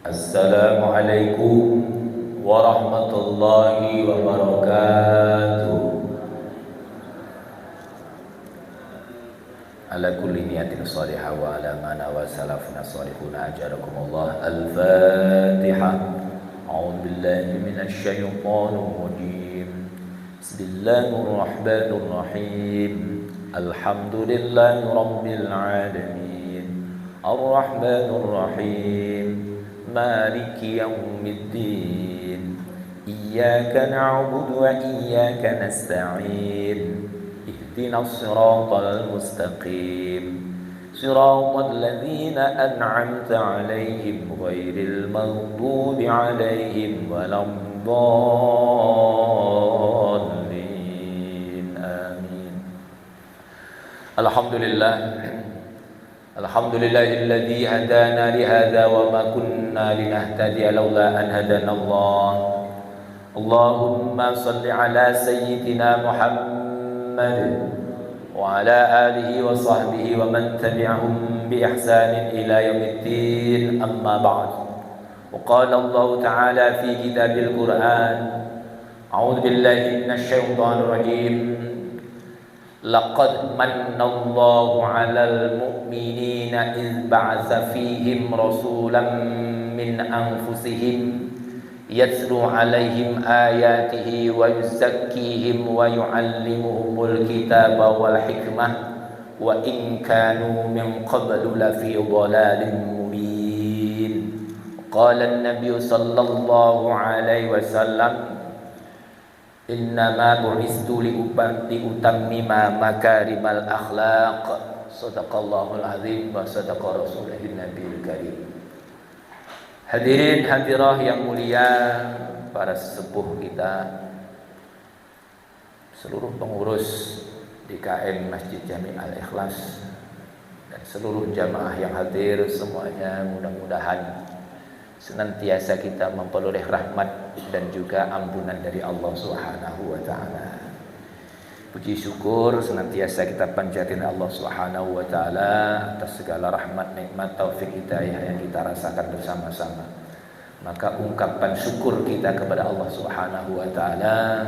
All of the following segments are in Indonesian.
Assalamualaikum warahmatullahi wabarakatuh. Ala kulli niyatin salihah wa ala mana wa salafuna salihuna ajarakumullah. Al-Fatihah. A'udzu billahi minasy syaithanir rajim. Bismillahirrahmanirrahim. Alhamdulillahi rabbil alamin. Ar-Rahmanir Rahim. Maliki yaumiddin. Iyyaka na'budu wa iyyaka nasta'in. Ihdinas siratal mustaqim. Siratal ladzina an'amta 'alaihim ghairil maghdubi 'alaihim waladdallin. Amin. Alhamdulillah. Alhamdulillahilladzi hadana li hadza wa ma kunna linahtadiya laula an hadana Allah. Allahumma shalli ala sayyidina Muhammad wa ala alihi wa sahbihi wa man tabi'ahum bi ihsanin ila yaumiddin. Amma ba'd. Wa qala Allah ta'ala fi kitabil Qur'an. A'udzu billahi minasy syaithanir rajim. Laqad mannallahu 'alal mu'minina idz ba'atsa fihim rasulan min anfusihim yatlu 'alaihim ayatihi wa yuzakkihim wa yu'allimuhumul kitaba wal hikmah wa in kanu min qablu lafi dhalalin mubin. Qala an-nabiy sallallahu alaihi wasallam, innama bu'istu liutammima makarimal akhlaq. Sadaqallahul azim wa sadaqa rasulihun nabiyil karim. Hadirin hadirah yang mulia, para sepuh kita, seluruh pengurus DKM Masjid Jami Al-Ikhlas dan seluruh jamaah yang hadir semuanya, mudah-mudahan senantiasa kita memperoleh rahmat dan juga ampunan dari Allah Subhanahu wa taala. Puji syukur senantiasa kita panjatkan Allah Subhanahu wa taala atas segala rahmat, nikmat, taufik, hidayah yang kita rasakan bersama-sama. Maka ungkapan syukur kita kepada Allah Subhanahu wa taala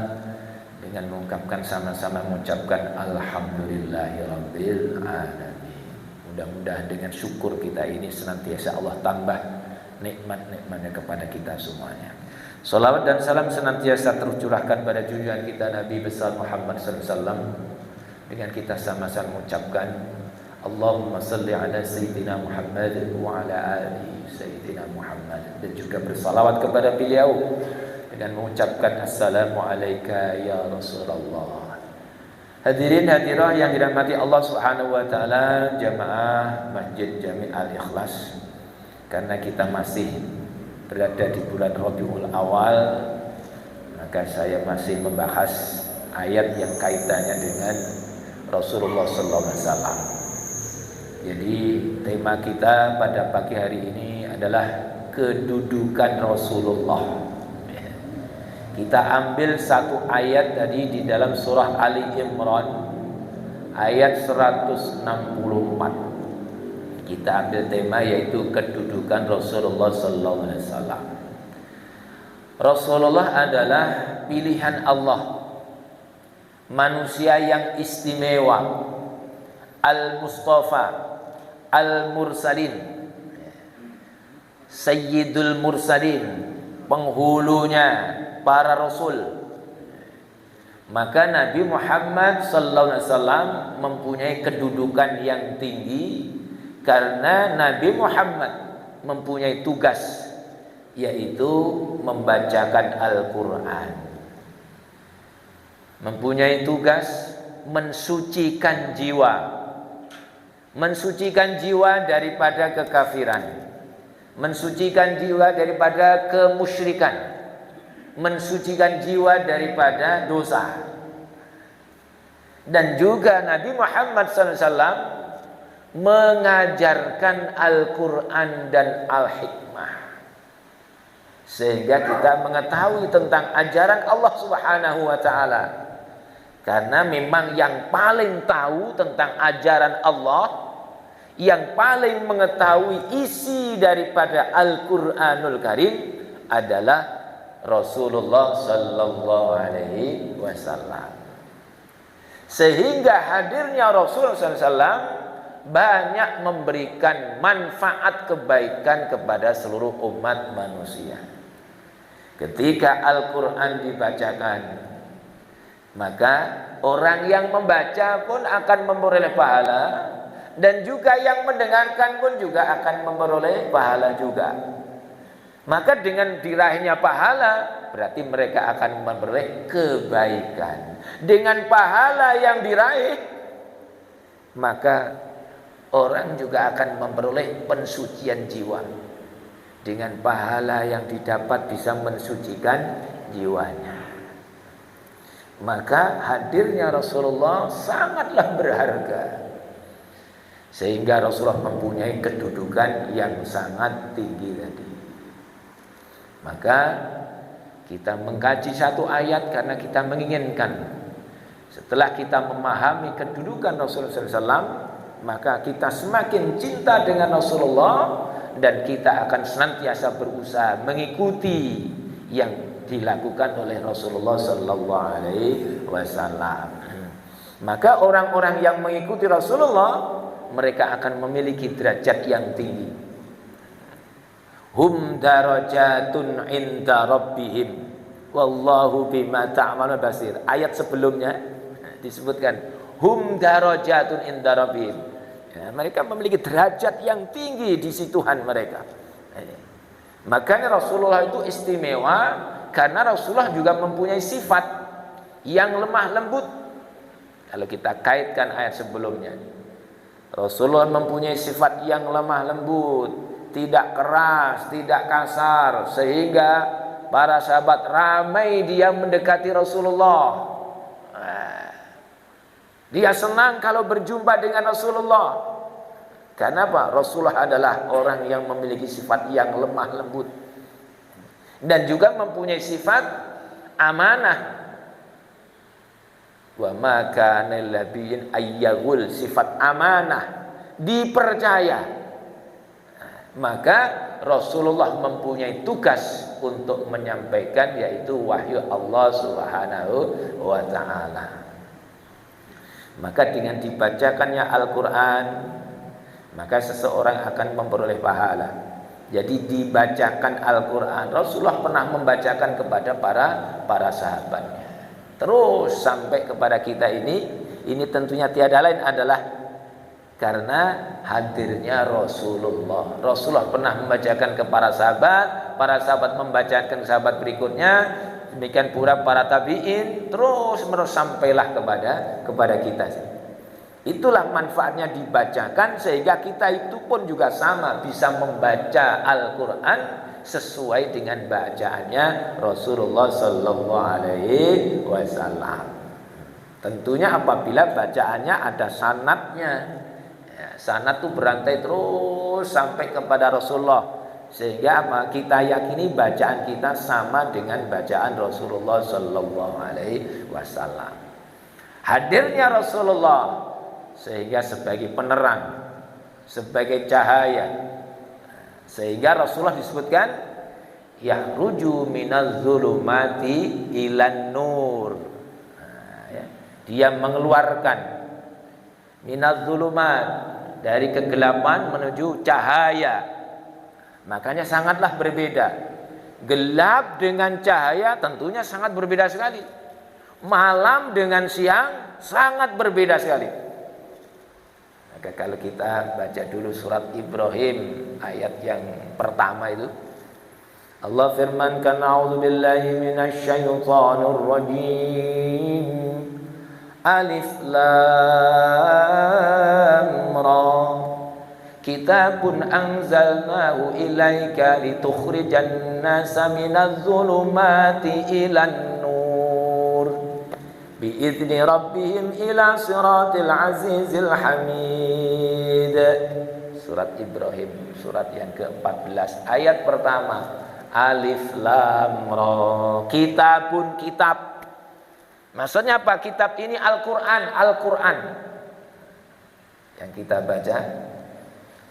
dengan mengucapkan sama-sama mengucapkan alhamdulillahirabbil alamin. Mudah-mudahan dengan syukur kita ini senantiasa Allah tambah nikmat-nikmatnya kepada kita semuanya. Salawat dan salam senantiasa tercurahkan pada junjungan kita Nabi besar Muhammad sallallahu alaihi wasallam, dengan kita sama-sama mengucapkan Allahumma salli ala sayyidina Muhammad wa ala ali sayyidina Muhammad, dan juga bersalawat kepada beliau dengan mengucapkan assalamu alayka ya Rasulullah. Hadirin hadirah yang dirahmati Allah Subhanahu wa taala, jamaah Masjid Jami Al-Ikhlas, karena kita masih berada di bulan Rabiul Awal, maka saya masih membahas ayat yang kaitannya dengan Rasulullah sallallahu alaihi wasallam. Jadi tema kita pada pagi hari ini adalah kedudukan Rasulullah. Kita ambil satu ayat tadi di dalam surah Ali Imran ayat 164. Kita ambil tema yaitu kedudukan Rasulullah sallallahu alaihi wasallam. Rasulullah adalah pilihan Allah, manusia yang istimewa, al-mustafa, al-mursalin, sayyidul mursalin, penghulunya para rasul. Maka Nabi Muhammad sallallahu alaihi wasallam mempunyai kedudukan yang tinggi karena Nabi Muhammad mempunyai tugas, yaitu membacakan Al-Quran, mempunyai tugas mensucikan jiwa daripada kekafiran, mensucikan jiwa daripada kemusyrikan, mensucikan jiwa daripada dosa. Dan juga Nabi Muhammad SAW mengajarkan Al-Quran dan Al-Hikmah, sehingga kita mengetahui tentang ajaran Allah Subhanahu wa ta'ala. Karena memang yang paling tahu tentang ajaran Allah yang paling mengetahui isi daripada Al-Qur'anul Karim adalah Rasulullah sallallahu alaihi wasallam. Sehingga hadirnya Rasulullah sallallahu alaihi wasallam banyak memberikan manfaat kebaikan kepada seluruh umat manusia. Ketika Al-Qur'an dibacakan, maka orang yang membaca pun akan memperoleh pahala, dan juga yang mendengarkan pun juga akan memperoleh pahala juga. Maka dengan diraihnya pahala, berarti mereka akan memperoleh kebaikan. Dengan pahala yang diraih, maka orang juga akan memperoleh pensucian jiwa. Dengan pahala yang didapat bisa mensucikan jiwanya. Maka hadirnya Rasulullah sangatlah berharga. Sehingga Rasulullah mempunyai kedudukan yang sangat tinggi tadi. Maka kita mengkaji satu ayat karena kita menginginkan, setelah kita memahami kedudukan Rasulullah SAW, maka kita semakin cinta dengan Rasulullah, dan kita akan senantiasa berusaha mengikuti yang dilakukan oleh Rasulullah sallallahu alaihi wasallam. Maka orang-orang yang mengikuti Rasulullah, mereka akan memiliki derajat yang tinggi. Hum darajatun inda rabbihim wallahu bima ta'malun basir. Ayat sebelumnya disebutkan hum darajatun inda rabbihim. Ya, mereka memiliki derajat yang tinggi di sisi Tuhan mereka. Makanya Rasulullah itu istimewa karena Rasulullah juga mempunyai sifat yang lemah lembut. Kalau kita kaitkan ayat sebelumnya, Rasulullah mempunyai sifat yang lemah lembut, tidak keras, tidak kasar, sehingga para sahabat ramai dia mendekati Rasulullah. Dia senang kalau berjumpa dengan Rasulullah. Karena apa? Rasulullah adalah orang yang memiliki sifat yang lemah lembut dan juga mempunyai sifat amanah. Wa ma kana labiyyin ayyahul, sifat amanah, dipercaya. Maka Rasulullah mempunyai tugas untuk menyampaikan, yaitu wahyu Allah Subhanahu wa ta'ala. Maka dengan dibacakannya Al-Quran, maka seseorang akan memperoleh pahala. Jadi dibacakan Al-Quran, Rasulullah pernah membacakan kepada para sahabatnya, terus sampai kepada kita ini tentunya tiada lain adalah karena hadirnya Rasulullah. Rasulullah pernah membacakan ke para sahabat membacakan ke sahabat berikutnya, demikian pula para tabi'in, terus sampailah kepada kita. Itulah manfaatnya dibacakan, sehingga kita itu pun juga sama bisa membaca Al-Quran sesuai dengan bacaannya Rasulullah sallallahu alaihi wasallam. Tentunya apabila bacaannya ada sanadnya. Ya, sanad itu berantai terus sampai kepada Rasulullah, sehingga kita yakini bacaan kita sama dengan bacaan Rasulullah sallallahu alaihi wasallam. Hadirnya Rasulullah sehingga sebagai penerang, sebagai cahaya, sehingga Rasulullah disebutkan yahruju minaz zulumati ilan nur. Dia mengeluarkan minaz zulumat, dari kegelapan menuju cahaya. Makanya sangatlah berbeda. Gelap dengan cahaya tentunya sangat berbeda sekali. Malam dengan siang sangat berbeda sekali. Maka kalau kita baca dulu surat Ibrahim ayat yang pertama itu, Allah firmankan, a'udzubillahi minasyaitonir rajim. Alif lam ra. Kitabun anzalnahu ilaika litukhrijan nasa minadh dhulumati ilan nur biizni rabbihim ila siratil azizil hamid. Surat Ibrahim, surat yang ke-14, ayat pertama. Alif lam ra. Kitabun, kitab. Maksudnya apa? Kitab ini Al-Quran. Al-Quran yang kita baca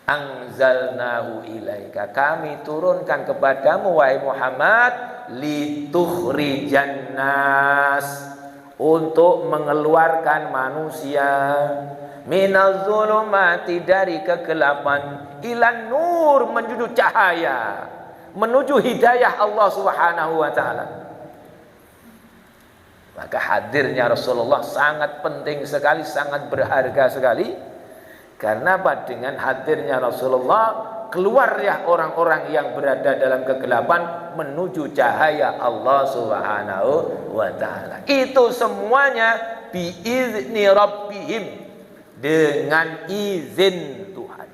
Anzalnahu ilaika, kami turunkan kepadamu wahai Muhammad, litukhrijan nas, untuk mengeluarkan manusia, minaz zulumati, dari kegelapan, ilan nur, menuju cahaya, menuju hidayah Allah Subhanahu wa taala. Maka hadirnya Rasulullah sangat penting sekali, sangat berharga sekali. Karena apa? Dengan hadirnya Rasulullah, keluar ya orang-orang yang berada dalam kegelapan menuju cahaya Allah Subhanahu wa taala. Itu semuanya biizni rabbihim, dengan izin Tuhan,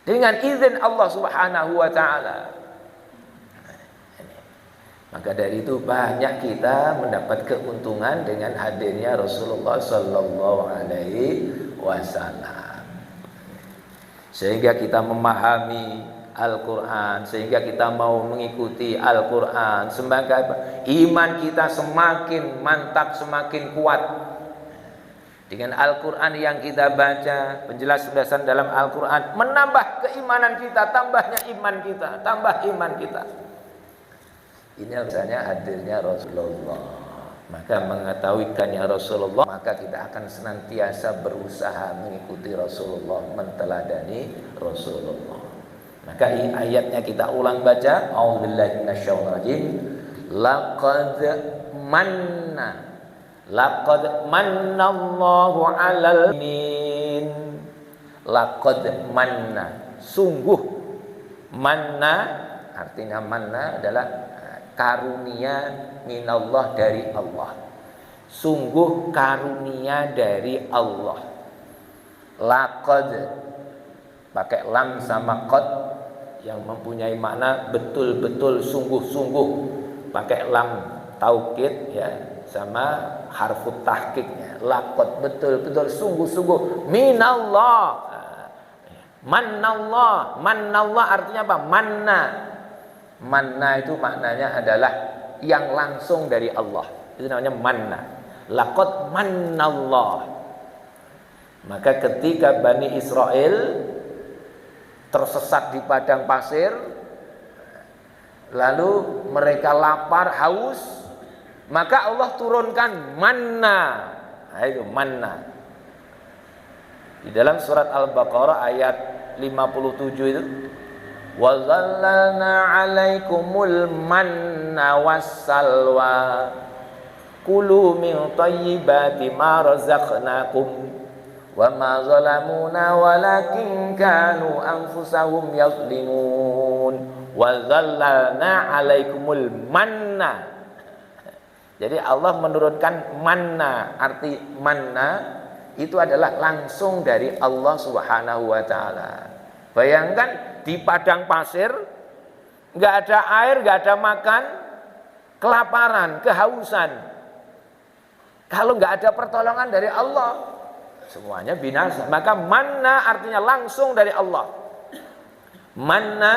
dengan izin Allah Subhanahu wa taala. Maka dari itu banyak kita mendapat keuntungan dengan hadirnya Rasulullah sallallahu alaihi wasallam. Sehingga kita memahami Al-Quran, sehingga kita mau mengikuti Al-Quran, semoga iman kita semakin mantap, semakin kuat. Dengan Al-Quran yang kita baca, penjelasan dalam Al-Quran menambah keimanan kita, tambahnya iman kita, tambah iman kita. Ini misalnya hadirnya Rasulullah. Maka mengetahuikannya Rasulullah, maka kita akan senantiasa berusaha mengikuti Rasulullah, menteladani Rasulullah. Maka ayatnya kita ulang baca, a'udzubillahi minasyaitonir rajim. Laqad mannallahu 'alal mu'minin. Laqad manna, sungguh. Manna artinya manna adalah karunia minallah, dari Allah. Sungguh karunia dari Allah. Laqad pakai lam sama qad yang mempunyai makna betul-betul, sungguh-sungguh. Pakai lam taukid ya, sama harfu tahqiqnya. Laqad, betul-betul, sungguh-sungguh, minallah. Mannallah, mannallah artinya apa? Manna. Manna itu maknanya adalah yang langsung dari Allah. Itu namanya manna. Laqad mannallah. Maka ketika Bani Israel tersesat di padang pasir, lalu mereka lapar, haus, maka Allah turunkan manna. Nah, itu manna. Di dalam surat Al-Baqarah ayat 57 itu, wa zallalna 'alaikumul manna wassalwa kulu min thayyibati ma razaqnakum wa ma zalamuna walakin kanu anfusahum yazlimun. Wa zallalna 'alaikumul manna. Jadi Allah menurunkan manna. Arti manna itu adalah langsung dari Allah Subhanahu wa taala. Bayangkan di padang pasir, nggak ada air, nggak ada makan, kelaparan, kehausan. Kalau nggak ada pertolongan dari Allah, semuanya binasa. Maka manna artinya langsung dari Allah. Manna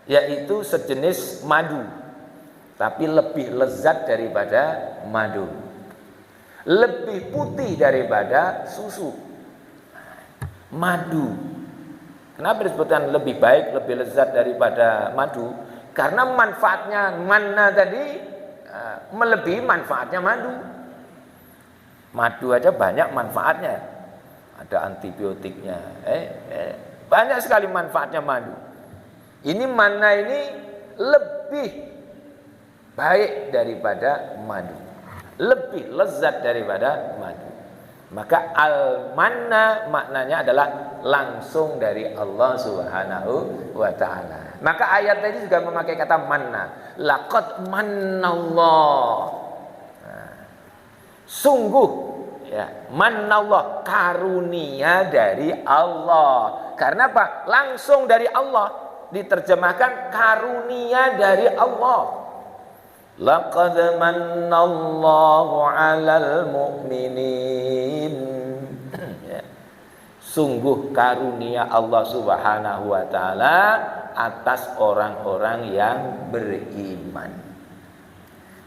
yaitu sejenis madu, tapi lebih lezat daripada madu, lebih putih daripada susu. Madu. Kenapa disebutkan lebih baik, lebih lezat daripada madu? Karena manfaatnya manna tadi melebihi manfaatnya madu. Madu aja banyak manfaatnya. Ada antibiotiknya. Banyak sekali manfaatnya madu. Ini manna ini lebih baik daripada madu. Lebih lezat daripada madu. Maka al-manna maknanya adalah langsung dari Allah Subhanahu wa ta'ala. Maka ayat tadi juga memakai kata manna. Laqad mannallah. Sungguh ya, mannallah, karunia dari Allah. Karena apa? Langsung dari Allah. Diterjemahkan karunia dari Allah. Laqad mannallahu 'alal mu'minin. Ya. Sungguh karunia Allah Subhanahu wa taala atas orang-orang yang beriman.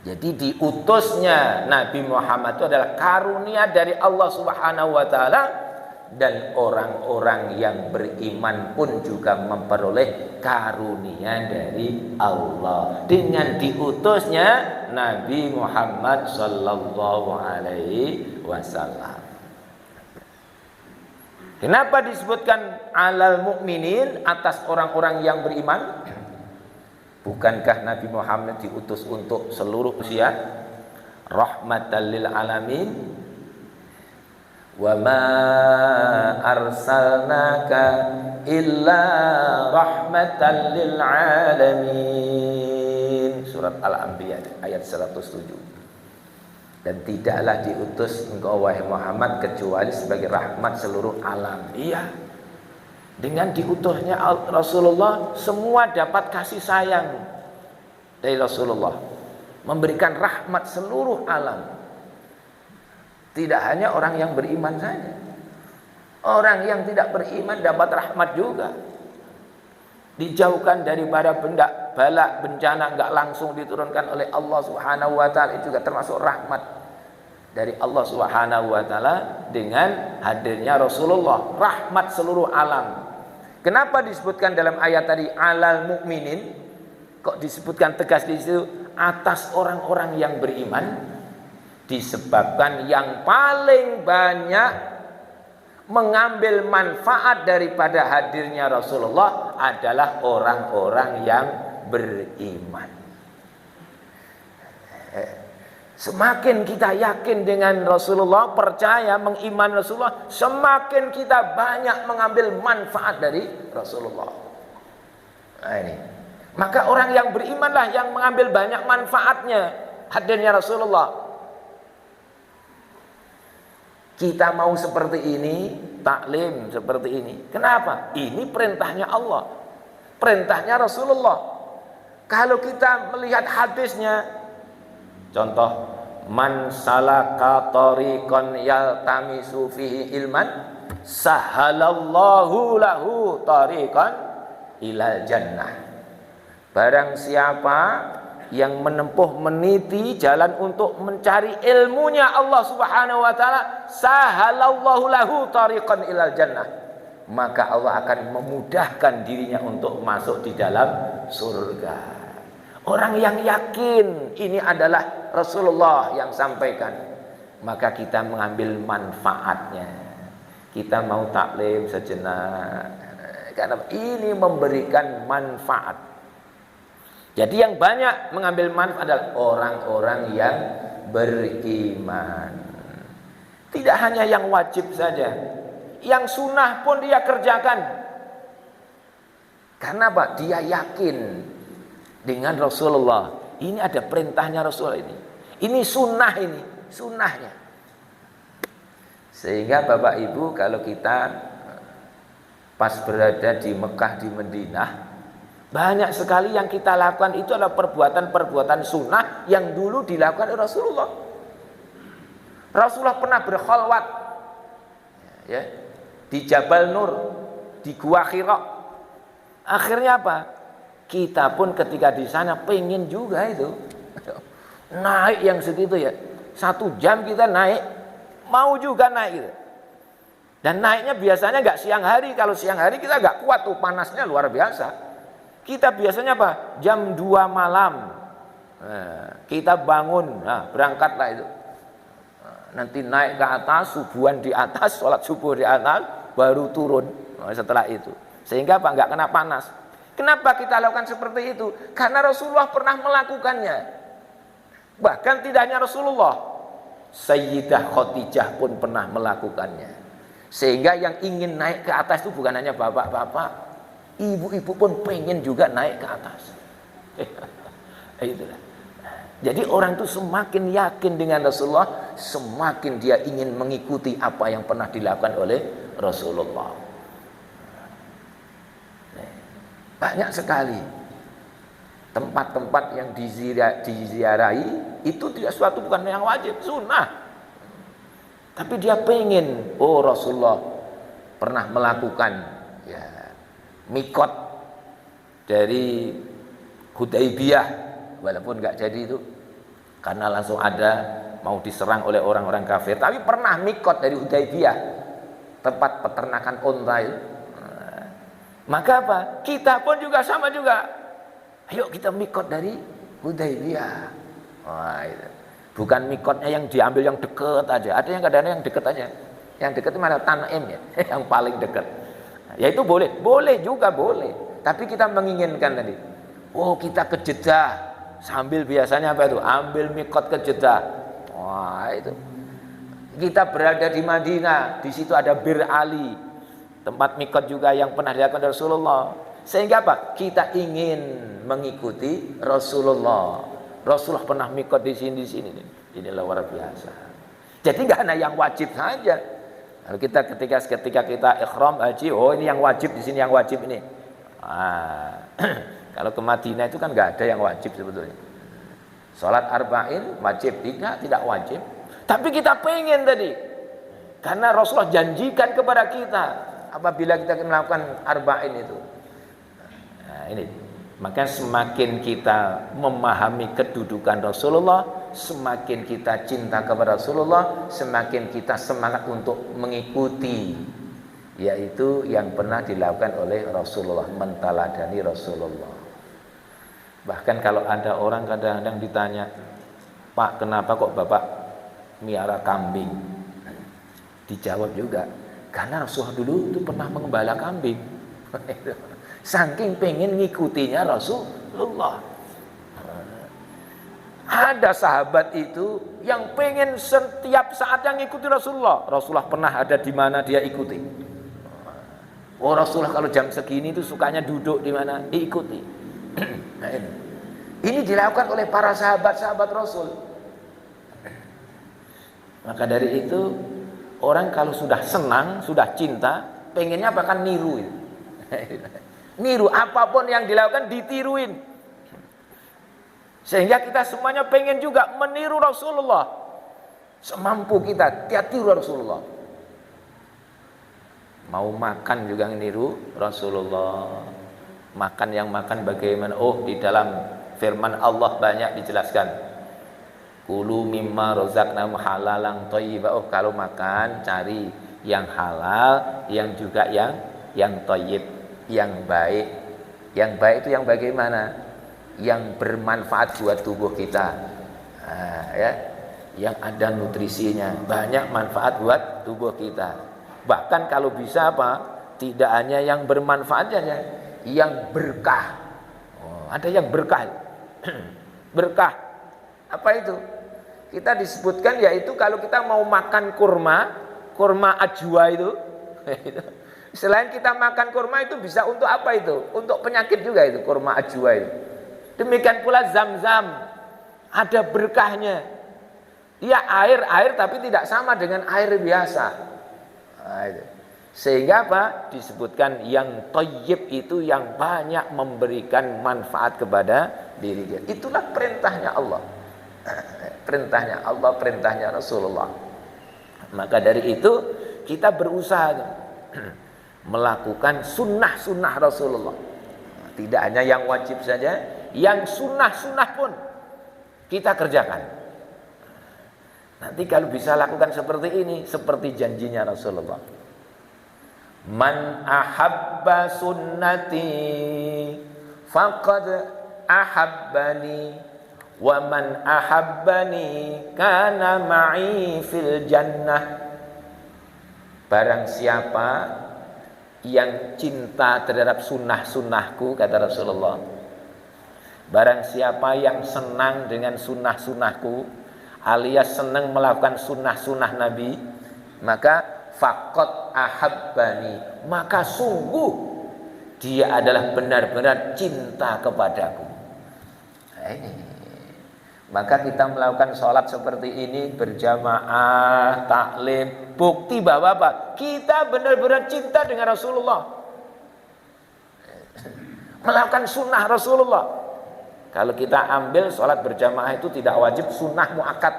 Jadi diutusnya Nabi Muhammad itu adalah karunia dari Allah Subhanahu wa taala dan orang-orang yang beriman pun juga memperoleh karunia dari Allah dengan diutusnya Nabi Muhammad sallallahu alaihi wasallam. Kenapa disebutkan alal mukminin, atas orang-orang yang beriman? Bukankah Nabi Muhammad diutus untuk seluruh usia? Rahmatan lil alamin. Wa ma arsalnaka illa rahmatan lil alamin. Surat Al-Anbiya ayat 107. Dan tidaklah diutus engkau wahai Muhammad kecuali sebagai rahmat seluruh alam. Iya. Dengan diutusnya Rasulullah, semua dapat kasih sayang dari Rasulullah, memberikan rahmat seluruh alam. Tidak hanya orang yang beriman saja, orang yang tidak beriman dapat rahmat juga. Dijauhkan daripada bala bencana, enggak langsung diturunkan oleh Allah Subhanahu wa taala, itu juga termasuk rahmat dari Allah Subhanahu wa taala dengan hadirnya Rasulullah, rahmat seluruh alam. Kenapa disebutkan dalam ayat tadi alal mukminin? Kok disebutkan tegas di situ atas orang-orang yang beriman? Disebabkan yang paling banyak mengambil manfaat daripada hadirnya Rasulullah adalah orang-orang yang beriman. Semakin kita yakin dengan Rasulullah, percaya, mengiman Rasulullah, semakin kita banyak mengambil manfaat dari Rasulullah. Nah ini. Maka orang yang berimanlah yang mengambil banyak manfaatnya hadirnya Rasulullah. Kita mau seperti ini, taklim seperti ini. Kenapa? Ini perintahnya Allah, perintahnya Rasulullah. Kalau kita melihat hadisnya, contoh, man salaka tariqan yaltamisu fihi ilman, sahalallahu lahu tariqan ilal jannah. Barang siapa yang menempuh meniti jalan untuk mencari ilmunya Allah Subhanahu wa taala, sahalallahu lahu tariqan ilal jannah, maka Allah akan memudahkan dirinya untuk masuk di dalam surga. Orang yang yakin ini adalah Rasulullah yang sampaikan, maka kita mengambil manfaatnya. Kita mau taklim sejenak karena ini memberikan manfaat. Jadi yang banyak mengambil manfaat adalah orang-orang yang beriman. Tidak hanya yang wajib saja, yang sunnah pun dia kerjakan. Karena apa? Dia yakin dengan Rasulullah. Ini ada perintahnya Rasulullah ini. Ini sunnah, ini sunnahnya. Sehingga Bapak Ibu, kalau kita pas berada di Mekah, di Madinah, banyak sekali yang kita lakukan itu adalah perbuatan-perbuatan sunnah yang dulu dilakukan oleh Rasulullah. Rasulullah pernah berkhalwat ya, di Jabal Nur, di Gua Hira. Akhirnya apa? Kita pun ketika di sana pengen juga itu naik yang segitu ya. 1 jam kita naik, mau juga naik gitu. Dan naiknya biasanya nggak siang hari. Kalau siang hari kita nggak kuat tuh, panasnya luar biasa. Kita biasanya apa? Jam 2 malam kita bangun, berangkatlah itu. Nanti naik ke atas, subuhan di atas, sholat subuh di atas, baru turun setelah itu. Sehingga apa? Nggak kena panas. Kenapa kita lakukan seperti itu? Karena Rasulullah pernah melakukannya. Bahkan tidak hanya Rasulullah, Sayyidah Khadijah pun pernah melakukannya. Sehingga yang ingin naik ke atas itu bukan hanya bapak-bapak, ibu-ibu pun pengen juga naik ke atas. Itulah. Jadi orang itu semakin yakin dengan Rasulullah, semakin dia ingin mengikuti apa yang pernah dilakukan oleh Rasulullah. Banyak sekali tempat-tempat yang diziarahi itu tidak suatu bukan yang wajib, sunnah. Tapi dia pengen, oh Rasulullah pernah melakukan ya mikot dari Hudaybiyah, walaupun nggak jadi itu karena langsung ada mau diserang oleh orang-orang kafir, tapi pernah mikot dari Hudaybiyah tempat peternakan unta itu. Maka apa? Kita pun juga sama juga. Ayo kita mikot dari Hudaybiyah. Wah, itu. Bukan mikotnya yang diambil yang dekat aja. Ada yang kadang-kadang yang dekat aja. Yang dekat itu mana Tan'im ya, yang paling dekat. Ya itu boleh, boleh juga boleh. Tapi kita menginginkan tadi. Oh kita ke Jeddah sambil biasanya apa itu? Ambil mikot ke Jeddah. Wah itu. Kita berada di Madinah, di situ ada Bir Ali, tempat mikot juga yang pernah dilakukan Rasulullah. Sehingga apa? Kita ingin mengikuti Rasulullah. Rasulullah pernah mikot di sini. Ini luar biasa. Jadi nggak hanya yang wajib saja. Kalau kita ketika kita ikhram haji, oh ini yang wajib di sini, yang wajib ini. Kalau ke Madinah itu kan nggak ada yang wajib sebetulnya. Salat arba'in wajib, tidak wajib. Tapi kita pengen tadi, karena Rasulullah janjikan kepada kita apabila kita melakukan arba'in itu. Nah, ini, maka semakin kita memahami kedudukan Rasulullah, semakin kita cinta kepada Rasulullah, semakin kita semangat untuk mengikuti, yaitu yang pernah dilakukan oleh Rasulullah, mentaladani Rasulullah. Bahkan kalau ada orang kadang-kadang ditanya, Pak kenapa kok Bapak miara kambing? Dijawab juga, karena Rasulullah dulu itu pernah mengembala kambing. Saking pengen ngikutinya Rasulullah. Ada sahabat itu yang pengen setiap saat yang ngikuti Rasulullah. Rasulullah pernah ada di mana dia ikuti. Oh Rasulullah kalau jam segini itu sukanya duduk di mana, diikuti. Nah, ini dilakukan oleh para sahabat-sahabat Rasul. Maka dari itu orang kalau sudah senang, sudah cinta, pengennya bahkan niru. Niru apapun yang dilakukan ditiruin. Sehingga kita semuanya pengen juga meniru Rasulullah. Semampu kita tiru Rasulullah. Mau makan juga niru Rasulullah. Makan yang makan bagaimana? Oh, di dalam firman Allah banyak dijelaskan. Kulu mimma razaqnakum halalan thayyiba. Oh, kalau makan cari yang halal, yang juga yang thayyib, yang baik. Yang baik itu yang bagaimana? Yang bermanfaat buat tubuh kita. Ya. Yang ada nutrisinya, banyak manfaat buat tubuh kita. Bahkan kalau bisa apa? Tidak hanya yang bermanfaat saja, yang berkah. Oh, ada yang berkah. Berkah. Apa itu? Kita disebutkan yaitu kalau kita mau makan kurma ajwa itu. Selain kita makan kurma itu bisa untuk apa itu? Untuk penyakit juga itu kurma ajwa itu. Demikian pula Zam-Zam, ada berkahnya. Dia air tapi tidak sama dengan air biasa. Nah, itu. Sehingga apa? Disebutkan yang thayyib itu yang banyak memberikan manfaat kepada diri dia. Itulah perintahnya Allah. Perintahnya Allah, perintahnya Rasulullah. Maka dari itu kita berusaha melakukan sunnah-sunnah Rasulullah. Tidak hanya yang wajib saja, yang sunnah-sunnah pun kita kerjakan. Nanti kalau bisa lakukan seperti ini, seperti janjinya Rasulullah. Man ahabba sunnati faqad ahabbani wa man ahabbani kana ma'i fil jannah. Barang siapa yang cinta terhadap sunnah-sunnahku, kata Rasulullah, barang siapa yang senang dengan sunnah-sunnahku, alias senang melakukan sunnah-sunnah Nabi, maka faqad ahabbani, maka sungguh dia adalah benar-benar cinta kepadaku. Maka kita melakukan sholat seperti ini berjamaah, taklim, bukti bahwa apa? Kita benar-benar cinta dengan Rasulullah. Melakukan sunnah Rasulullah. Kalau kita ambil sholat berjamaah itu tidak wajib, sunnah muakkad.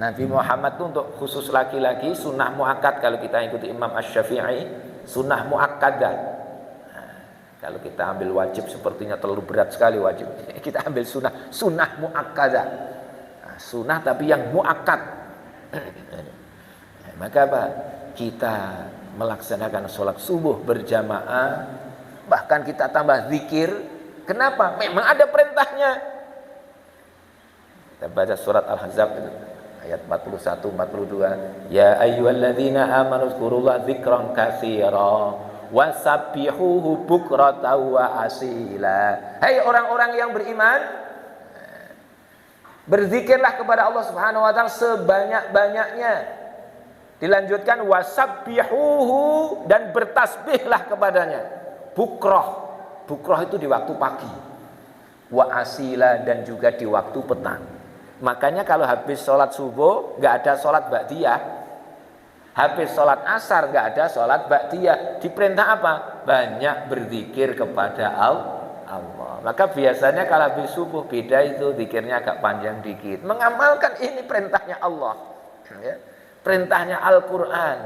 Nabi Muhammad itu untuk khusus laki-laki sunnah muakkad. Kalau kita ikuti Imam Asy-Syafi'i, sunnah muakkadah. Kalau kita ambil wajib sepertinya terlalu berat sekali wajib. Kita ambil sunnah muakkadah. Sunnah tapi yang muakkad. Maka apa? kita melaksanakan sholat subuh berjamaah, bahkan kita tambah zikir. Kenapa? Memang ada perintahnya. Kita baca surat Al-Ahzab ayat 41 42. Ya ayyuhalladzina amanu dzkurullaha dzikran katsira wasabbihuhu bukratan wa asila. Hai orang-orang yang beriman, berzikirlah kepada Allah Subhanahu wa taala sebanyak-banyaknya. Dilanjutkan wasabbihuhu, dan bertasbihlah kepadanya. Bukroh itu di waktu pagi. Wa asila, dan juga di waktu petang. Makanya kalau habis sholat subuh nggak ada sholat ba'diyah, habis sholat asar nggak ada sholat ba'diyah. Diperintah apa? Banyak berzikir kepada Allah. Maka biasanya kalau habis subuh beda itu, zikirnya agak panjang dikit. Mengamalkan ini perintahnya Allah, ya. Perintahnya Al-Quran.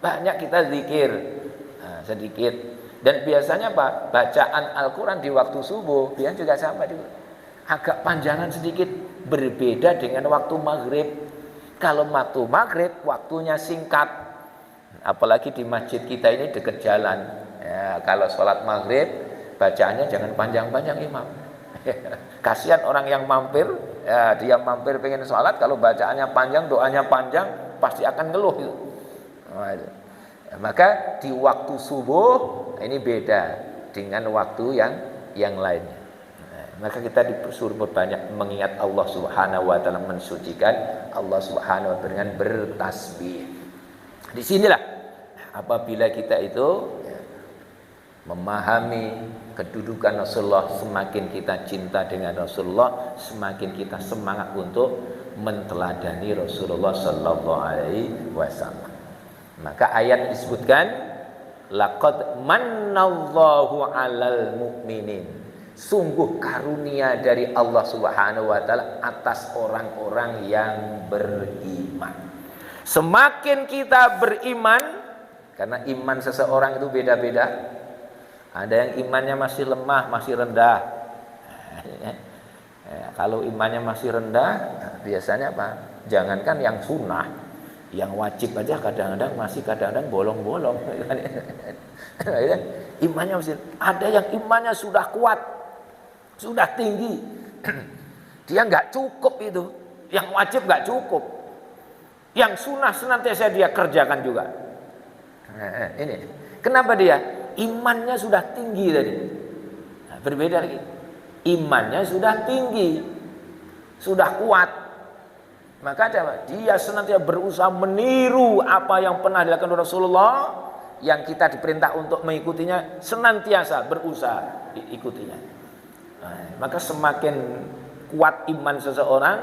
Banyak kita zikir, sedikit. Dan biasanya apa? Bacaan Al-Quran di waktu subuh biasanya juga sama juga, agak panjangan sedikit. Berbeda dengan waktu maghrib. Kalau waktu maghrib waktunya singkat, apalagi di masjid kita ini dekat jalan, ya, kalau sholat maghrib bacaannya jangan panjang-panjang imam. Kasihan orang yang mampir, ya, dia mampir pengen sholat, kalau bacaannya panjang, doanya panjang, pasti akan ngeluh itu. Nah, itu. Ya, maka di waktu subuh ini beda dengan waktu yang lainnya. Maka kita disuruh berbanyak mengingat Allah Subhanahu wa taala, mensucikan Allah Subhanahu wa taala dengan bertasbih. Di sinilah apabila kita itu memahami kedudukan Rasulullah, semakin kita cinta dengan Rasulullah, semakin kita semangat untuk menteladani Rasulullah sallallahu alaihi wasallam. Maka ayat disebutkan laqad mannallahu 'alal mu'minin. Sungguh karunia dari Allah Subhanahu wa taala atas orang-orang yang beriman. Semakin kita beriman, karena iman seseorang itu beda-beda. Ada yang imannya masih lemah, masih rendah. Kalau imannya masih rendah, biasanya apa? Jangankan yang sunnah, yang wajib aja kadang-kadang bolong-bolong. Imannya masih. Ada yang imannya sudah kuat, sudah tinggi, dia nggak cukup itu, yang wajib nggak cukup, yang sunnah senantiasa dia kerjakan juga. Ini kenapa dia imannya sudah tinggi tadi. Nah, berbeda lagi, imannya sudah tinggi, sudah kuat, maka dia senantiasa berusaha meniru apa yang pernah dilakukan Rasulullah, yang kita diperintah untuk mengikutinya, senantiasa berusaha diikutinya. Maka semakin kuat iman seseorang,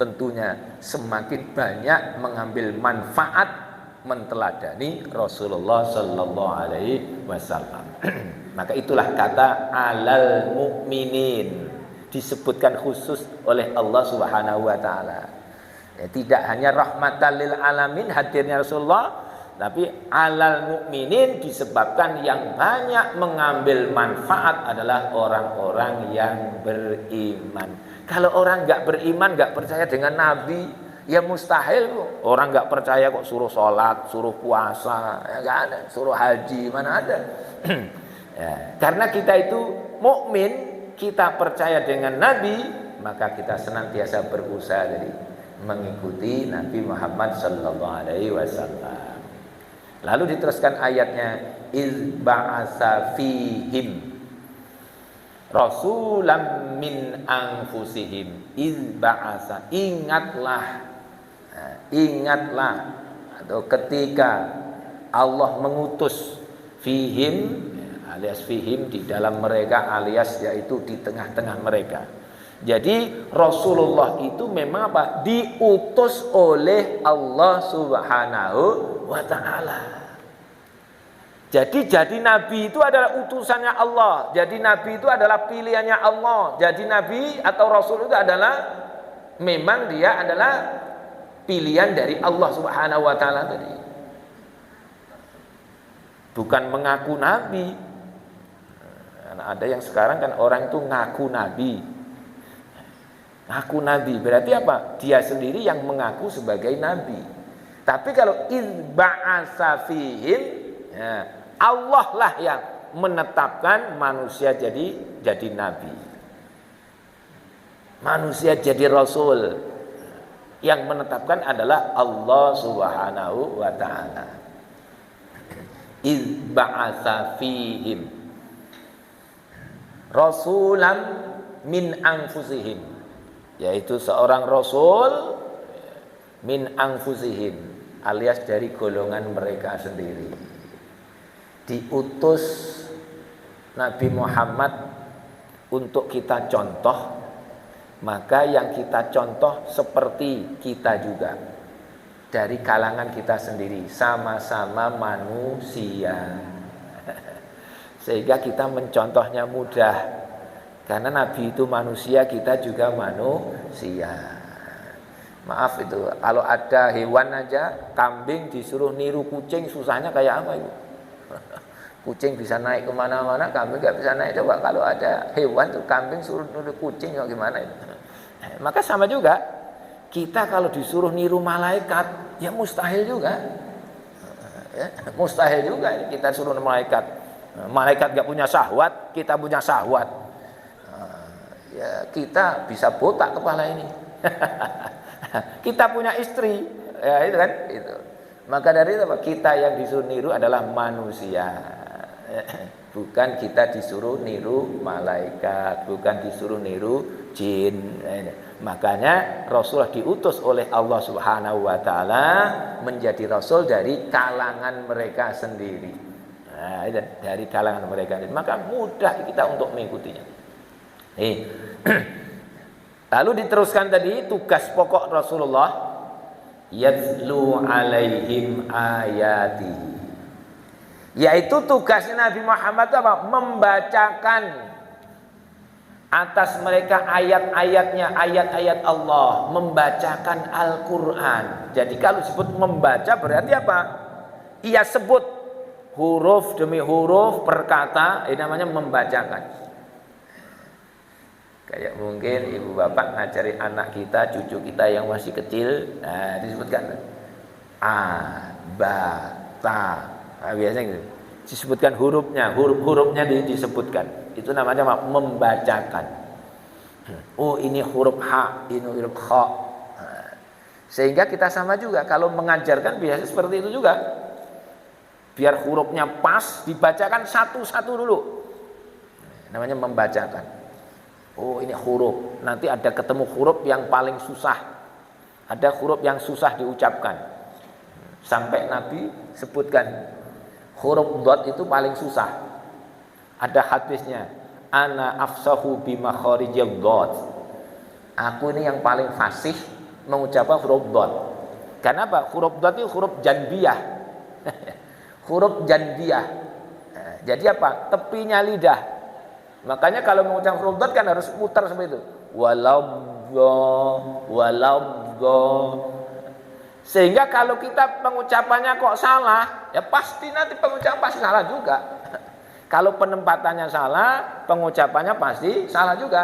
tentunya semakin banyak mengambil manfaat menteladani Rasulullah sallallahu alaihi wasallam. Maka itulah kata alal mu'minin, disebutkan khusus oleh Allah Subhanahu wa taala. Ya, tidak hanya rahmatan lil alamin hadirnya Rasulullah, tapi alal mukminin disebabkan yang banyak mengambil manfaat adalah orang-orang yang beriman. Kalau orang nggak beriman, nggak percaya dengan Nabi, ya mustahil kok. Orang nggak percaya kok suruh sholat, suruh puasa, ya nggak ada. Suruh haji, mana ada. Ya, karena kita itu mukmin, kita percaya dengan Nabi, maka kita senantiasa berusaha jadi mengikuti Nabi Muhammad sallallahu alaihi wasallam. Lalu diteruskan ayatnya, iz ba'asa fihim rasulam min anfusihim. Iz ba'asa, ingatlah atau ketika Allah mengutus fihim, alias fihim di dalam mereka, alias yaitu di tengah-tengah mereka. Jadi Rasulullah itu memang apa? Diutus oleh Allah Subhanahu wa ta'ala. Jadi Nabi itu adalah utusannya Allah. Jadi Nabi itu adalah pilihannya Allah. Jadi Nabi atau Rasul itu adalah, memang dia adalah pilihan dari Allah Subhanahu wa ta'ala tadi. Bukan mengaku Nabi. Ada yang sekarang kan orang itu ngaku Nabi. Ngaku Nabi berarti apa? Dia sendiri yang mengaku sebagai Nabi. Tapi kalau izba'asa fihim, ya, Allah lah yang menetapkan manusia jadi nabi. Manusia jadi rasul. Yang menetapkan adalah Allah Subhanahu wa taala. Izba'asa fihim rasulan min anfusihim, yaitu seorang rasul min anfusihim, alias dari golongan mereka sendiri. Diutus Nabi Muhammad untuk kita contoh, maka yang kita contoh seperti kita juga, dari kalangan kita sendiri, sama-sama manusia. Sehingga kita mencontohnya mudah, karena Nabi itu manusia, kita juga manusia. Maaf itu, kalau ada hewan aja, kambing disuruh niru kucing, susahnya kayak apa itu? Kucing bisa naik kemana-mana, kambing gak bisa naik. Coba kalau ada hewan tuh, kambing suruh niru kucing, gimana itu? Maka sama juga, kita kalau disuruh niru malaikat, ya mustahil juga. Ya, mustahil juga kita suruh malaikat. Malaikat gak punya syahwat, kita punya syahwat. Ya, kita bisa botak kepala ini. Kita punya istri, ya itu kan itu. Maka dari itu kita yang disuruh niru adalah manusia. Bukan kita disuruh niru malaikat, bukan disuruh niru jin. Makanya Rasulullah diutus oleh Allah Subhanahu wa taala menjadi rasul dari kalangan mereka sendiri. Nah, itu dari kalangan mereka. Maka mudah kita untuk mengikutinya. Lalu diteruskan tadi tugas pokok Rasulullah, yatlu alaihim ayati, yaitu tugasnya Nabi Muhammad apa? Membacakan atas mereka ayat-ayatnya, ayat-ayat Allah, membacakan Al-Quran. Jadi kalau disebut membaca berarti apa? Ia sebut huruf demi huruf perkata, ini namanya membacakan. Kayak mungkin ibu bapak ngajari anak kita, cucu kita yang masih kecil, nah disebutkan a, ba, ta, nah, biasanya gitu. Disebutkan hurufnya, huruf-hurufnya disebutkan. Itu namanya membacakan. Oh ini huruf H, ini huruf Kha. Nah, sehingga kita sama juga kalau mengajarkan biasa seperti itu juga. Biar hurufnya pas, dibacakan satu-satu dulu. Namanya membacakan. Oh ini huruf, nanti ada ketemu huruf yang paling susah, ada huruf yang susah diucapkan. Sampai Nabi sebutkan huruf dot itu paling susah. Ada hadisnya, ana afsahu bima kharijil dot. Aku ini yang paling fasih mengucapkan huruf dot. Kenapa? Huruf dot itu huruf janbiyah. Huruf janbiyah. Nah, jadi apa? Tepinya lidah. Makanya kalau mengucapkan huruf dot kan harus putar seperti itu. Walabgo. Sehingga kalau kita pengucapannya kok salah, ya pasti nanti pengucapan pasti salah juga. Kalau penempatannya salah, pengucapannya pasti salah juga.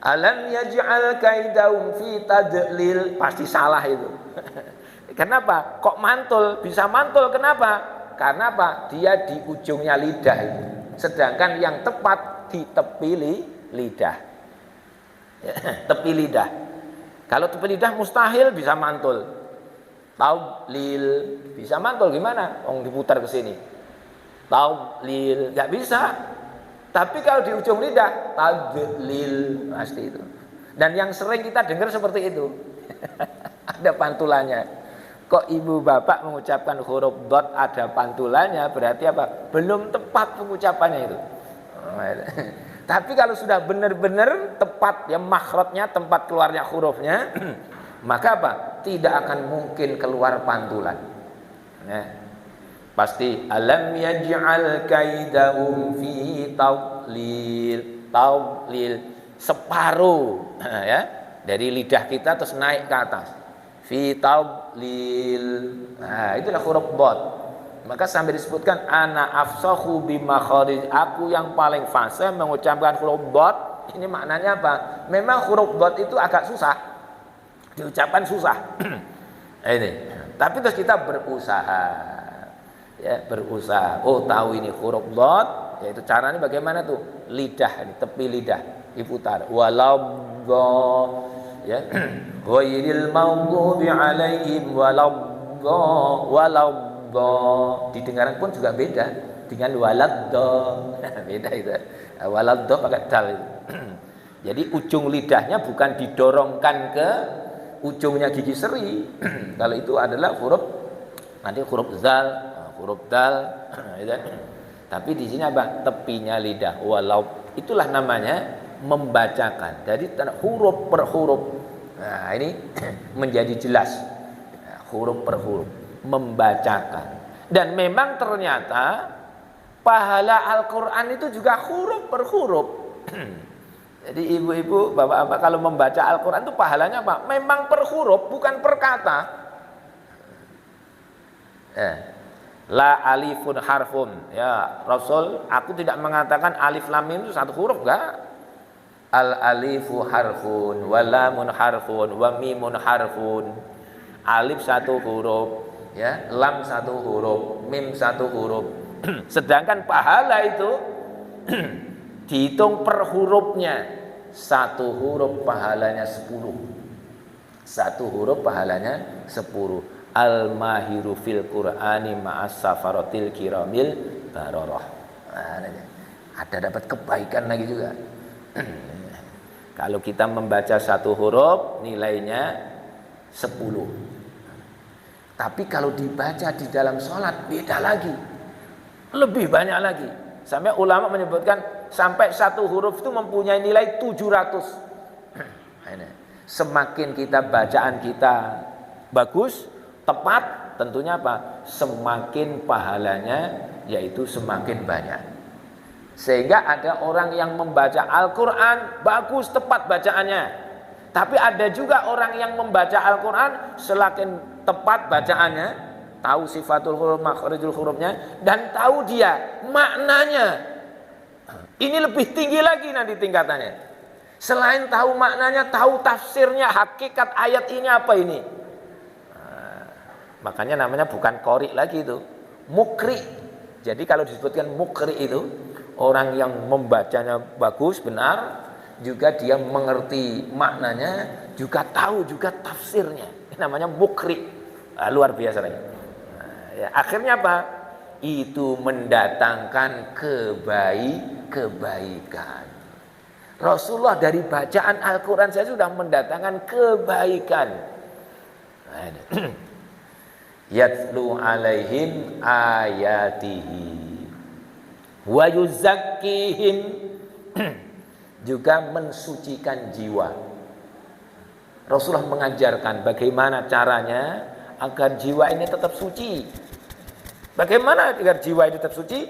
Alam yaj'al kaidahum fi tadlil, pasti salah itu. Kenapa? Kok mantul? Bisa mantul kenapa? Karena apa? Dia di ujungnya lidah itu. Sedangkan yang tepat di tepi lidah. Tepi lidah. Kalau tepi lidah mustahil bisa mantul. Tadlil bisa mantul gimana? Diputar ke sini. Tadlil enggak bisa. Tapi kalau di ujung lidah tadlil pasti itu. Dan yang sering kita dengar seperti itu. Ada pantulannya. Kok ibu bapak mengucapkan huruf dot ada pantulannya, berarti apa? Belum tepat pengucapannya itu. Tapi kalau sudah benar-benar tepat ya makhrajnya, tempat keluarnya hurufnya, maka apa? Tidak akan mungkin keluar pantulan. Nah, pasti alam yaj'al kaidahum fi tadlil. Tadlil separuh ya, dari lidah kita terus naik ke atas. Fi tadlil. Nah, itulah huruf dot. Maka sampai disebutkan ana afsahu bima kharij, aku yang paling fasih mengucapkan huruf dot. Ini maknanya apa? Memang huruf dot itu agak susah. Diucapkan susah. Ini. Tapi terus kita berusaha, ya berusaha. Oh tahu ini huruf dhad, yaitu caranya bagaimana tuh? Lidah, tepi lidah diputar. Walabdha, ya. Ghairil maghdubi alaihim walabdha. Didengaran pun juga beda dengan waladha. Beda itu. Waladha pakai dal itu. Jadi ujung lidahnya bukan didorongkan ke ujungnya gigi seri. Kalau itu adalah huruf nanti huruf zal, huruf dal, gitu. Tapi di sini apa? Tepinya lidah. Walau itulah namanya membacakan. Jadi huruf per huruf. Nah, ini menjadi jelas. Huruf per huruf membacakan. Dan memang ternyata pahala Al-Qur'an itu juga huruf per huruf. Jadi ibu-ibu, bapak-bapak kalau membaca Al-Qur'an itu pahalanya apa? Memang per huruf, bukan per kata. La alifun harfun. Ya, Rasul, aku tidak mengatakan alif lam mim itu satu huruf, enggak. Al alifu harfun, wa lamun harfun, wa mimun harfun. Alif satu huruf, ya, lam satu huruf, mim satu huruf. Sedangkan pahala itu dihitung per hurufnya. Satu huruf pahalanya 10. Satu huruf pahalanya 10. Al-mahiru fil Qur'ani ma'as safaratil kiramil bararah. Ada dapat kebaikan lagi juga. Kalau kita membaca satu huruf nilainya 10. Tapi kalau dibaca di dalam sholat beda lagi. Lebih banyak lagi. Sampai ulama menyebutkan sampai satu huruf itu mempunyai nilai 700. Semakin kita bacaan kita bagus, tepat, tentunya apa? Semakin pahalanya yaitu semakin banyak. Sehingga ada orang yang membaca Al-Qur'an bagus, tepat bacaannya. Tapi ada juga orang yang membaca Al-Qur'an semakin tepat bacaannya, tahu sifatul huruf, makhrijul hurufnya, dan tahu dia maknanya. Ini lebih tinggi lagi nanti tingkatannya. Selain tahu maknanya, tahu tafsirnya, hakikat ayat ini apa ini. Makanya namanya bukan qori lagi itu, mukri. Jadi kalau disebutkan mukri itu orang yang membacanya bagus, benar, juga dia mengerti maknanya, juga tahu juga tafsirnya. Ini namanya mukri. Luar biasa lagi. Ya, akhirnya apa? Itu mendatangkan kebaikan. Rasulullah dari bacaan Al-Quran saya sudah mendatangkan kebaikan. Yatlu alaihim ayatihi wa yuzakkihim, juga mensucikan jiwa. Rasulullah mengajarkan bagaimana caranya agar jiwa ini tetap suci. Bagaimana agar jiwa ini tetap suci?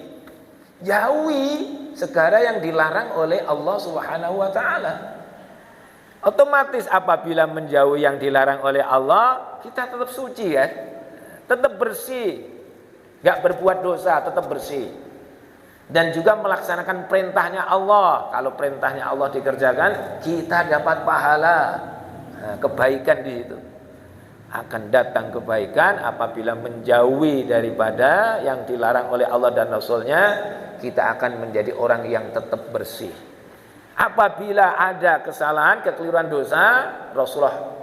Jauhi segala yang dilarang oleh Allah Subhanahu wa taala. Otomatis apabila menjauhi yang dilarang oleh Allah, kita tetap suci ya. Tetap bersih. Enggak berbuat dosa, tetap bersih. Dan juga melaksanakan perintahnya Allah. Kalau perintahnya Allah dikerjakan, kita dapat pahala. Kebaikan di situ. Akan datang kebaikan apabila menjauhi daripada yang dilarang oleh Allah dan Rasulnya, kita akan menjadi orang yang tetap bersih. Apabila ada kesalahan, kekeliruan dosa, Rasulullah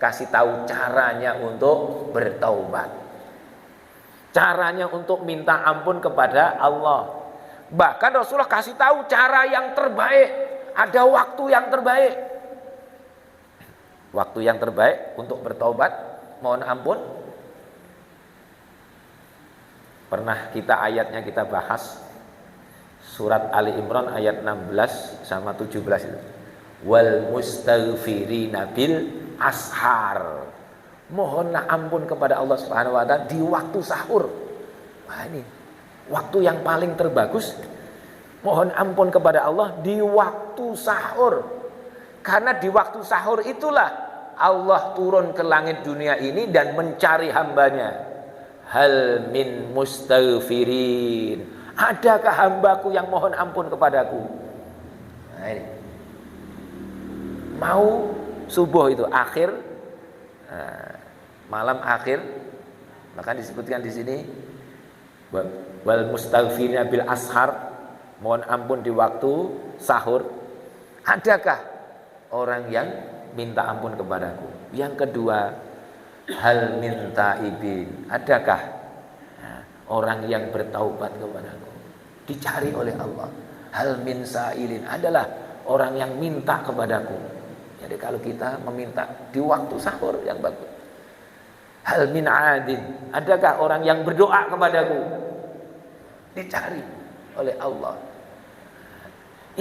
kasih tahu caranya untuk bertaubat. Caranya untuk minta ampun kepada Allah. Bahkan Rasulullah kasih tahu cara yang terbaik. Ada waktu yang terbaik. Waktu yang terbaik untuk bertaubat, mohon ampun. Pernah kita ayatnya kita bahas. Surat Ali Imran ayat 16 sama 17 itu. Wal mustaghfirina bil ashar. Mohonlah ampun kepada Allah Subhanahu wa taala di waktu sahur. Wah, ini waktu yang paling terbagus. Mohon ampun kepada Allah di waktu sahur. Karena di waktu sahur itulah Allah turun ke langit dunia ini dan mencari hambanya. Hal min mustaghfirin. Adakah hambaku yang mohon ampun kepadaku? Nah, ini. Mau subuh itu akhir, malam akhir Maka disebutkan di sini wal mustaghfirina bil ashar, mohon ampun di waktu sahur. Adakah orang yang minta ampun kepadaku? Yang kedua, hal minta ibin, adakah orang yang bertaubat kepadaku? Dicari oleh Allah. Hal min sa'ilin, adalah orang yang minta kepadaku. Jadi kalau kita meminta di waktu sahur yang bagus. Hal min adin, adakah orang yang berdoa kepadaku? Dicari oleh Allah.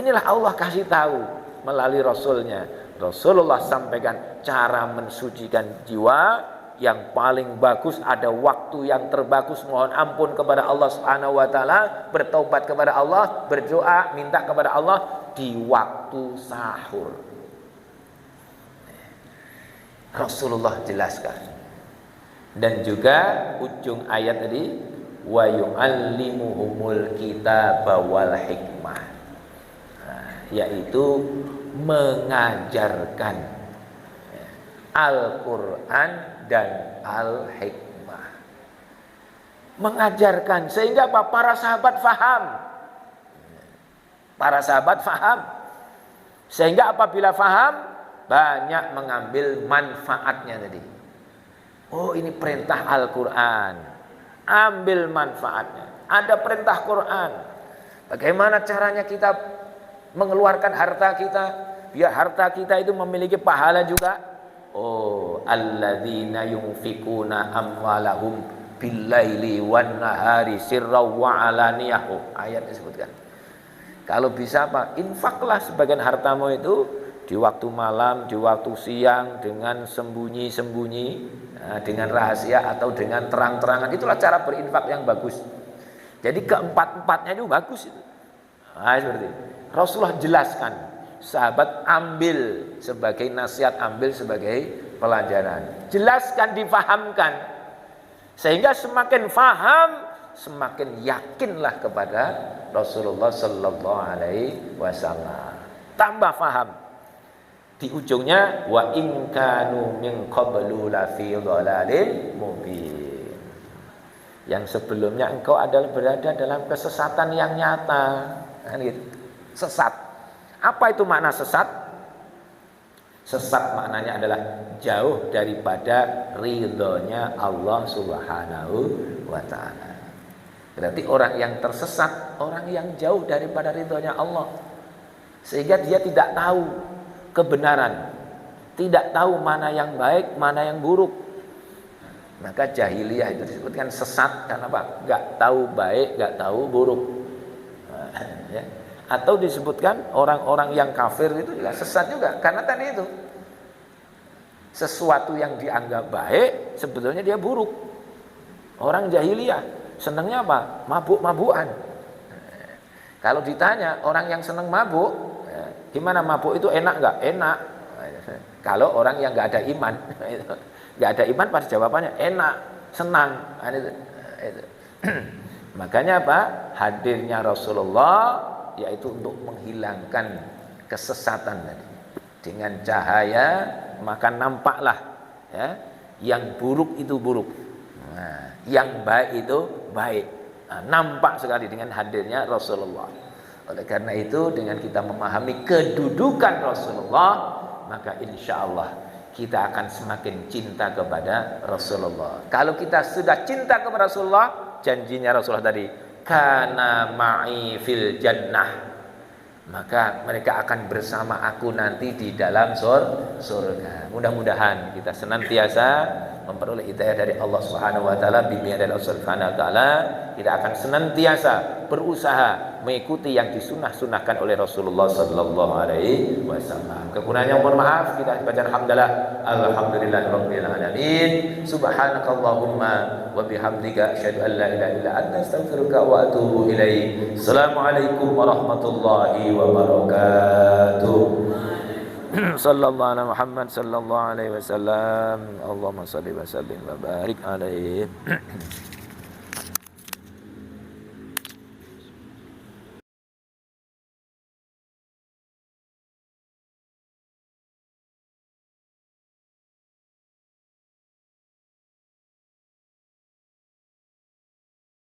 Inilah Allah kasih tahu melalui Rasulnya. Rasulullah sampaikan cara mensucikan jiwa yang paling bagus, ada waktu yang terbagus, mohon ampun kepada Allah Subhanahu wa taala, bertobat kepada Allah, berdoa, minta kepada Allah di waktu sahur. Rasulullah jelaskan. Dan juga ujung ayat tadi, wa yu'allimuhumul kitaba wal hikmah, yaitu mengajarkan Al-Quran dan Al-Hikmah. Mengajarkan sehingga apa? Para sahabat faham. Para sahabat faham. Sehingga apabila faham, banyak mengambil manfaatnya tadi. Oh, ini perintah Al-Quran, ambil manfaatnya. Ada perintah Quran. Bagaimana caranya kita mengeluarkan harta kita biar harta kita itu memiliki pahala juga? Oh, alladzina yunfikuna amwalahum billaili wan nahari sirran wa alaniyah. Ayat disebutkan. Kalau bisa apa? Infaklah sebagian hartamu itu di waktu malam, di waktu siang, dengan sembunyi-sembunyi, dengan rahasia atau dengan terang-terangan. Itulah cara berinfak yang bagus. Jadi keempat-empatnya itu bagus itu. Nah, seperti itu. Rasulullah jelaskan, sahabat ambil sebagai nasihat, ambil sebagai pelajaran. Jelaskan, difahamkan. Sehingga semakin faham, semakin yakinlah kepada Rasulullah sallallahu alaihi wasallam. Tambah faham. Di ujungnya wa in kanu min qablu la fi dhalalin mubin. Yang sebelumnya engkau adalah berada dalam kesesatan yang nyata. Kan gitu. Sesat. Apa itu makna sesat? Sesat maknanya adalah jauh daripada ridhonya Allah Subhanahu wa ta'ala. Berarti orang yang tersesat, orang yang jauh daripada ridhonya Allah. Sehingga dia tidak tahu kebenaran, tidak tahu mana yang baik, mana yang buruk. Maka jahiliyah itu disebutkan sesat karena apa? Gak tahu baik, gak tahu buruk. Ya. Atau disebutkan orang-orang yang kafir itu juga sesat juga karena tadi itu sesuatu yang dianggap baik sebetulnya dia buruk. Orang jahiliyah senangnya apa? Mabuk-mabukan. Kalau ditanya orang yang senang mabuk, gimana mabuk itu enak nggak? Enak. Kalau orang yang nggak ada iman, nggak ada iman pasti jawabannya enak, senang. Itu. Makanya apa? Hadirnya Rasulullah yaitu untuk menghilangkan kesesatan tadi. Dengan cahaya maka nampaklah ya, yang buruk itu buruk. Nah, yang baik itu baik. Nah, nampak sekali dengan hadirnya Rasulullah. Oleh karena itu dengan kita memahami kedudukan Rasulullah, maka insya Allah kita akan semakin cinta kepada Rasulullah. Kalau kita sudah cinta kepada Rasulullah, janjinya Rasulullah tadi, kana ma'i fil jannah, maka mereka akan bersama aku nanti di dalam surga. Mudah-mudahan kita senantiasa memperoleh hidayah dari Allah Subhanahu wa taala, bimbingan dari Allah Subhanahu wa taala. Kita akan senantiasa berusaha mengikuti yang disunah-sunahkan oleh Rasulullah sallallahu alaihi wasallam. Kekurangannya mohon maaf, kita baca alhamdulillah, alhamdulillahirabbil alamin. Subhanakallahumma wa bihamdika asyhadu an la ilaha illa anta astaghfiruka wa atubu ilaik. Assalamualaikum warahmatullahi wabarakatuh. Sallallahu alaihi Muhammad sallallahu alaihi wasallam. Allahumma shalli wa sallim wa barik alaihi.